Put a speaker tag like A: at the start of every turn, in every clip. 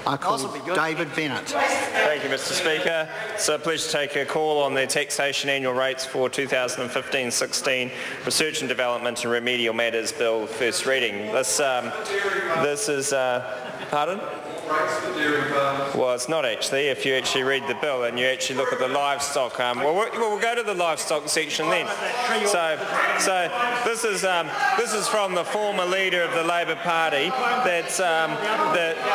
A: I call David Bennett.
B: Thank you, Mr Speaker. It's a pleasure to take a call on the taxation annual rates for 2015-16 Research and Development and Remedial Matters Bill, first reading. This is, pardon? Well, it's not actually. If you actually read the bill and you actually look at the livestock, we'll go to the livestock section then. So this is from the former leader of the Labor Party. That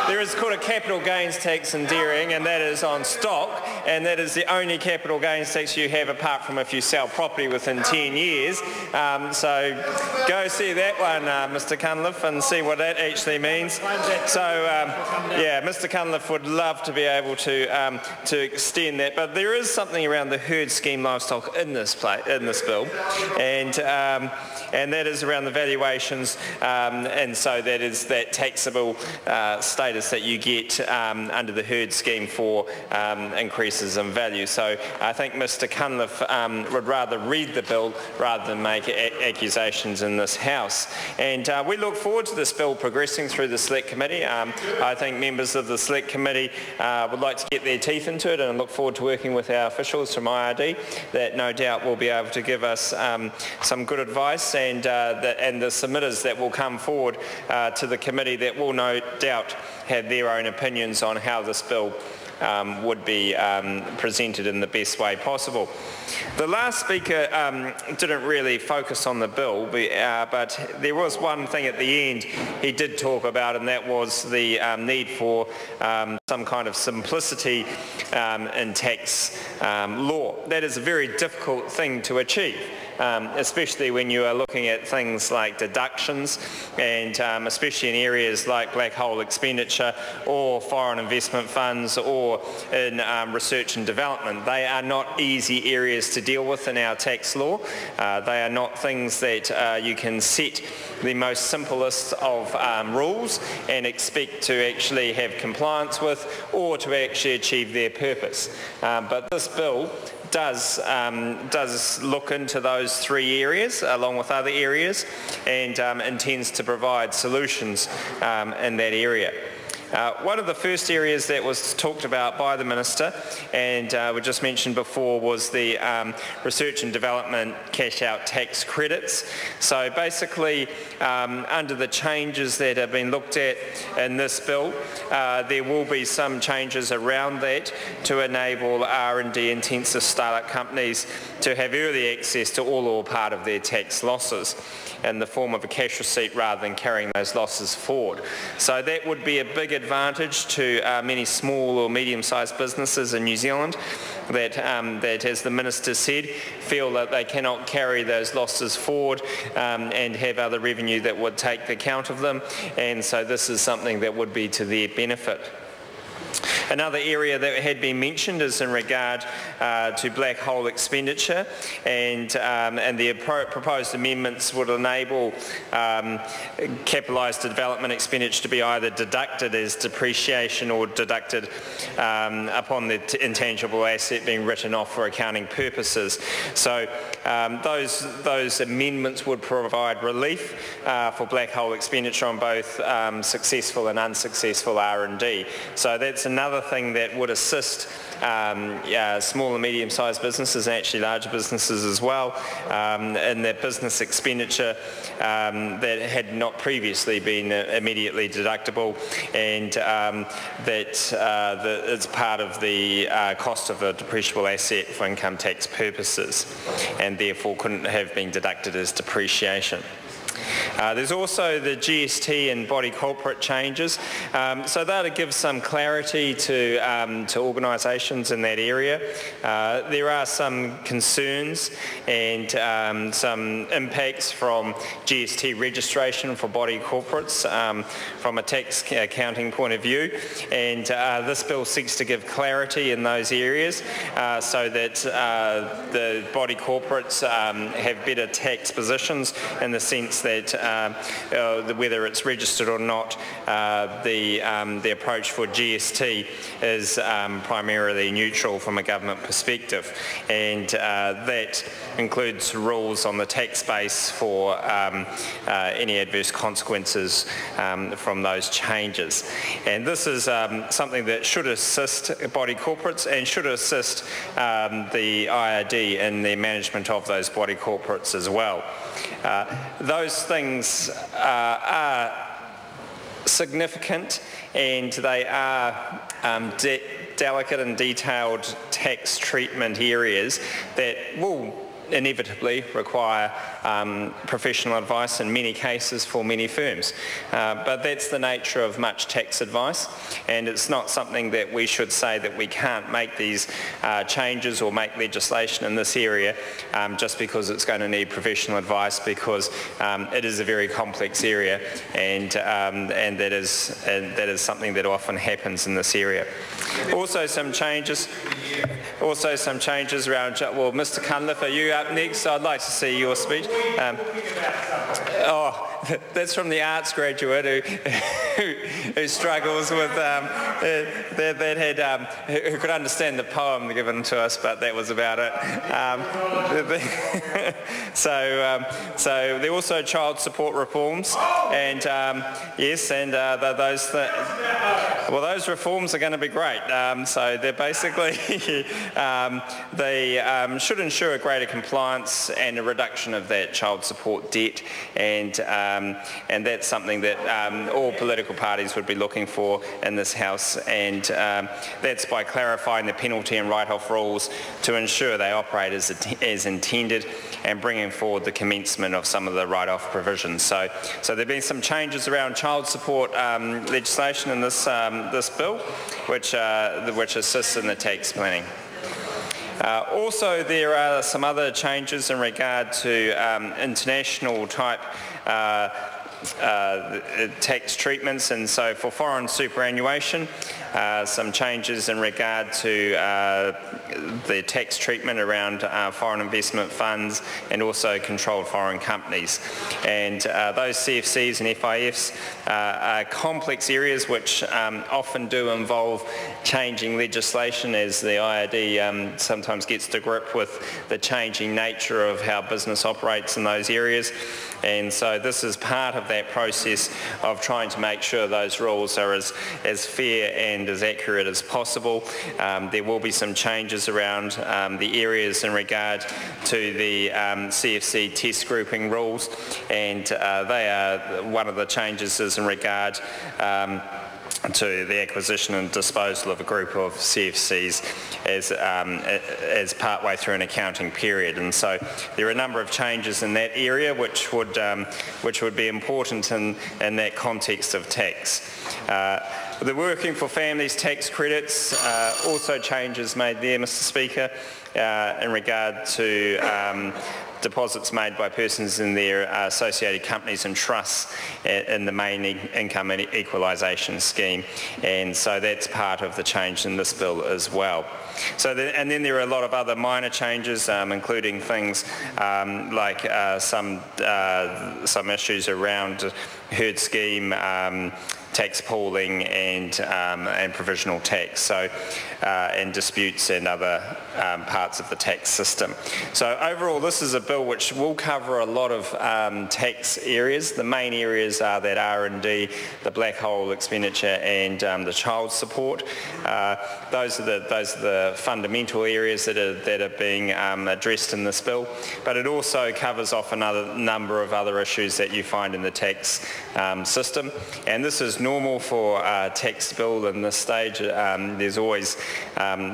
B: there is called a capital gains tax in dairying, and that is on stock, and that is the only capital gains tax you have apart from if you sell property within 10 years. So go see that one, Mr Cunliffe, and see what that actually means. So. Yeah, Mr Cunliffe would love to be able to extend that, but there is something around the herd scheme livestock in this bill, and that is around the valuations, and so that is that taxable status that you get under the herd scheme for increases in value. So I think Mr Cunliffe would rather read the bill rather than make accusations in this House. And we look forward to this bill progressing through the Select Committee. I think members of the Select Committee would like to get their teeth into it, and I look forward to working with our officials from IRD that no doubt will be able to give us some good advice, and the submitters that will come forward to the committee that will no doubt have their own opinions on how this bill would be presented in the best way possible. The last speaker didn't really focus on the bill, but there was one thing at the end he did talk about, and that was the need for some kind of simplicity in tax law. That is a very difficult thing to achieve. Especially when you are looking at things like deductions, and especially in areas like black hole expenditure or foreign investment funds or in research and development. They are not easy areas to deal with in our tax law. They are not things that you can set the most simplest of rules and expect to actually have compliance with or to actually achieve their purpose. But this bill does look into those three areas along with other areas, and intends to provide solutions in that area. One of the first areas that was talked about by the Minister, and we just mentioned before, was the research and development cash-out tax credits. So basically, under the changes that have been looked at in this bill, there will be some changes around that to enable R&D intensive startup companies to have early access to all or part of their tax losses in the form of a cash receipt rather than carrying those losses forward. So that would be a big advantage to many small or medium-sized businesses in New Zealand that, as the Minister said, feel that they cannot carry those losses forward and have other revenue that would take account of them, and so this is something that would be to their benefit. Another area that had been mentioned is in regard to black hole expenditure, and the proposed amendments would enable capitalised development expenditure to be either deducted as depreciation or deducted upon the intangible asset being written off for accounting purposes. So those amendments would provide relief for black hole expenditure on both successful and unsuccessful R&D. So that's another thing that would assist small and medium-sized businesses, and actually larger businesses as well, in their business expenditure that had not previously been immediately deductible, and that it's part of the cost of a depreciable asset for income tax purposes, and therefore couldn't have been deducted as depreciation. There's also the GST and body corporate changes, so that'll give some clarity to organisations in that area. There are some concerns and some impacts from GST registration for body corporates from a tax accounting point of view, and this bill seeks to give clarity in those areas so that the body corporates have better tax positions in the sense that whether it's registered or not, the approach for GST is primarily neutral from a government perspective, and that includes rules on the tax base for any adverse consequences from those changes. And this is something that should assist body corporates and should assist the IRD in the management of those body corporates as well. Those things are significant, and they are delicate and detailed tax treatment areas that will inevitably require professional advice in many cases for many firms. But that's the nature of much tax advice, and it's not something that we should say that we can't make these changes or make legislation in this area just because it's going to need professional advice, because it is a very complex area, and that is something that often happens in this area. Also some changes around, well, Mr. Cunliffe, are you up next? I'd like to see your speech. That's from the arts graduate who struggles with, who could understand the poem given to us, but that was about it. So there are also child support reforms, and yes, and those reforms are going to be great. So they're basically, they should ensure greater compliance and a reduction of that child support debt, and that's something that all political parties would be looking for in this House, and that's by clarifying the penalty and write-off rules to ensure they operate as intended, and bringing forward the commencement of some of the write-off provisions. So there have been some changes around child support legislation in this bill, which assists in the tax planning. Also, there are some other changes in regard to international type tax treatments, and so for foreign superannuation, some changes in regard to the tax treatment around foreign investment funds and also controlled foreign companies. And those CFCs and FIFs are complex areas which often do involve changing legislation as the IRD sometimes gets to grip with the changing nature of how business operates in those areas. And so this is part of that process of trying to make sure those rules are as fair and as accurate as possible. There will be some changes around the areas in regard to the CFC test grouping rules, and they are, one of the changes is in regard to the acquisition and disposal of a group of CFCs as partway through an accounting period. And so there are a number of changes in that area which would be important in that context of tax. The Working for Families tax credits, also changes made there, Mr. Speaker, in regard to deposits made by persons in their associated companies and trusts in the main income and equalisation scheme, and so that's part of the change in this bill as well. So and then there are a lot of other minor changes, including things like some issues around herd scheme, tax pooling, and provisional tax, so and disputes and other parts of the tax system. So overall, this is a bill which will cover a lot of tax areas. The main areas are that R&D, the black hole expenditure, and the child support. Those are the fundamental areas that are being addressed in this bill. But it also covers off another number of other issues that you find in the tax system, and this is normal for a tax bill in this stage. There's always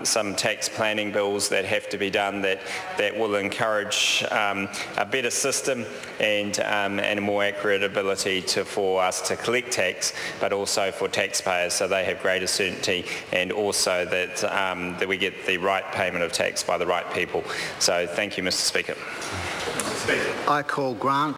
B: some tax planning bills that have to be done that will encourage a better system and a more accurate ability for us to collect tax, but also for taxpayers so they have greater certainty, and also that we get the right payment of tax by the right people. So thank you, Mr. Speaker.
A: I call Grant.